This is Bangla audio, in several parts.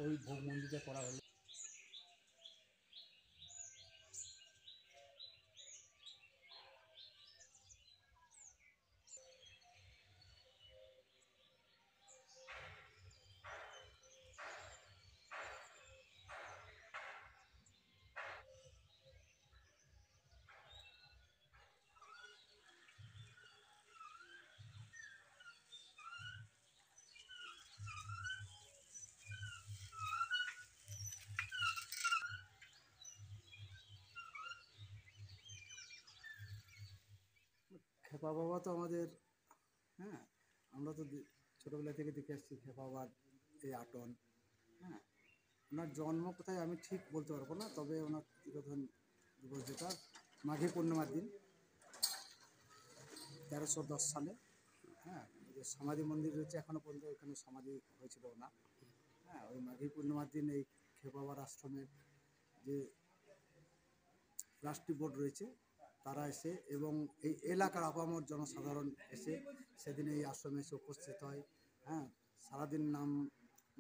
ওই ভোগ মন্দিরে করা হলো। খেপা বাবা তো আমাদের, হ্যাঁ, আমরা তো ছোটোবেলা থেকে দেখে আসছি খেপা বাবার এই আটন। হ্যাঁ, ওনার জন্ম কোথায় আমি ঠিক বলতে পারবো না, তবে ওনার তিরোধান দিবস যেটা মাঘী পূর্ণিমার দিন 1310 সালে। হ্যাঁ, যে সমাধি মন্দির রয়েছে এখনও পর্যন্ত, ওখানে সমাধি হয়েছিল ওনার। হ্যাঁ, ওই মাঘী পূর্ণিমার দিন এই খেপা বাবার আশ্রমের যে ট্রাস্টি বোর্ড রয়েছে তারা এসে, এবং এই এলাকার আপামর জনসাধারণ এসে সেদিন এই আশ্রমে এসে উপস্থিত হয়। হ্যাঁ, সারাদিন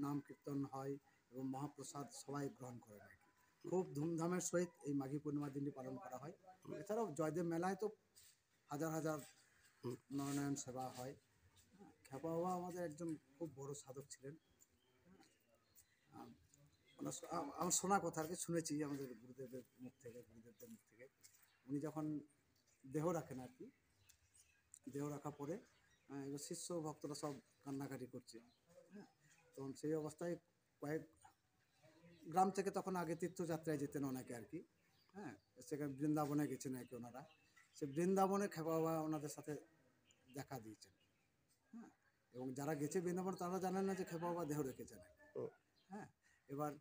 নাম কীর্তন হয় এবং মহাপ্রসাদ সবাই গ্রহণ করেন আর কি। খুব ধুমধামের সহিত এই মাঘী পূর্ণিমার দিনটি পালন করা হয়। এছাড়াও জয়দেব মেলায় তো হাজার হাজার নরনারায়ণ সেবা হয়। খেপা বাবা আমাদের একজন খুব বড় সাধক ছিলেন। আমার শোনা কথা আর কি, শুনেছি আমাদের গুরুদেবের মুখ থেকে, গুরুদেবদের মুখ থেকে। উনি যখন দেহ রাখেন আর কি, দেহ রাখার পরে এবার শিষ্য ভক্তরা সব কান্নাকাটি করছে। হ্যাঁ, তখন সেই অবস্থায় কয়েক গ্রাম থেকে তখন আগে তীর্থযাত্রায় যেতেন অনেকে আর কি। হ্যাঁ, সেখানে বৃন্দাবনে গেছেন আর কি ওনারা। সে বৃন্দাবনে খেপা বাবা ওনাদের সাথে দেখা দিয়েছেন। হ্যাঁ, এবং যারা গেছে বৃন্দাবন তারা জানেন না যে খেপা বাবা দেহ রেখেছেন। হ্যাঁ, এবার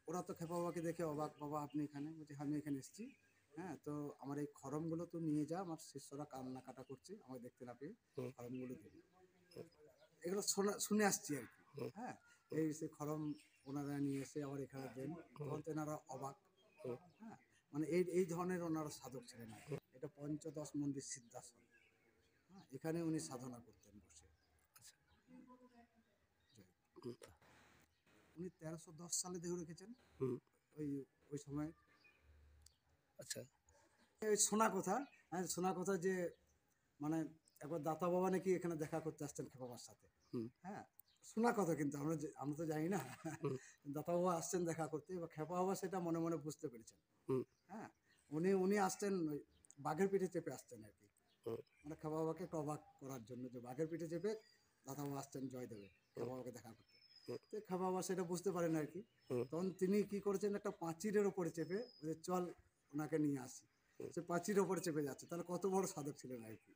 ওরা তো খেপা বাবাকে দেখে অবাক, বাবা আপনি এখানে? বলছে আমি এখানে এসেছি। হ্যাঁ, তো আমার এই খড়মগুলো তো নিয়ে যা, আমার শিষ্যরা কান্নাকাটা করছে আমাকে দেখতে না পেয়ে, খড়মগুলো দিবি। এগুলো শুনে আসছি আর কি। হ্যাঁ, এই সে খড়ম ওনারা নিয়ে এসে আবার এখানে দেন, তখন তো এনারা অবাক। হ্যাঁ, মানে এই ধরনের ওনারা সাধক ছিলেন আর কি। এটা পঞ্চদশ মন্দির সিদ্ধাসন। হ্যাঁ, এখানে উনি সাধনা করতেন বসে। উনি 1310 সালে দেহ রেখেছেন ওই ওই সময়। আচ্ছা, ওই শোনা কথা, হ্যাঁ শোনা কথা যে মানে একবার দাতা বাবা নাকি এখানে দেখা করতে আসছেন খেপা বাবার সাথে। হ্যাঁ, শোনা কথা, কিন্তু আমরা তো জানি না। দাতা বাবা আসছেন দেখা করতে, এবার খেপা বাবা সেটা মনে মনে বুঝতে পেরেছেন। হ্যাঁ, উনি আসছেন ওই বাঘের পিঠে চেপে আসছেন আর কি, মানে খেপা বাবাকে একটু অবাক করার জন্য, যে বাঘের পিঠে চেপে দাতা বাবা আসছেন জয়দেবে খেপা বাবাকে দেখা করতে। তো খেপা বাবা সেটা বুঝতে পারেন আর কি। তখন তিনি কি করেছেন, একটা পাঁচিরের ওপরে চেপে যে চল ওনাকে নিয়ে আসি, সে পাঁচির ওপরে চেপে যাচ্ছে, তাহলে কত বড় সাধক ছিলেন আর কি।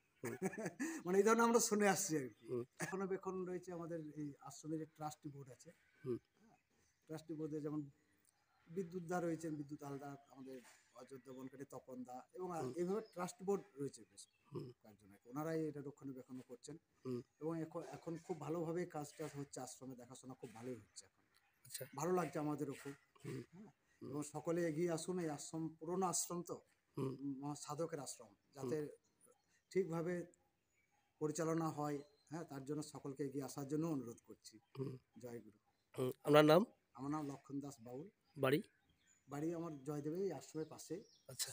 মানে এই ধরনের আমরা শুনে আসছি আর কি। এখনো বেখন রয়েছে আমাদের এই আশ্রমের যে ট্রাস্টি বোর্ড আছে, ট্রাস্টি বোর্ডে যেমন বিদ্যুৎ দা রয়েছেন, বিদ্যুৎ হালদার, আমাদের অযোধ্যা বনকারী তপন দা, এবং এইভাবে ট্রাস্ট বোর্ড রয়েছে বেশ কয়েকজন, ওনারাই এটা রক্ষণাবেক্ষণ করছেন। এবং এখন খুব ভালোভাবে কাজটা হচ্ছে, আশ্রমে দেখাশোনা খুব ভালোই হচ্ছে এখন। আচ্ছা, ভালো লাগছে আমাদেরও খুব। হ্যাঁ, এবং সকলে এগিয়ে আসুন, এই আশ্রম পুরোনো আশ্রম তো, সাধকের আশ্রম, যাতে ঠিকভাবে পরিচালনা হয়। হ্যাঁ, তার জন্য সকলকে এগিয়ে আসার জন্য অনুরোধ করছি। জয় গুরু। আপনার নাম? আমার নাম লক্ষণ দাস বাউল। বাড়ি? বাড়ি আমার জয়দেবে, এই আশ্রমের পাশে। আচ্ছা।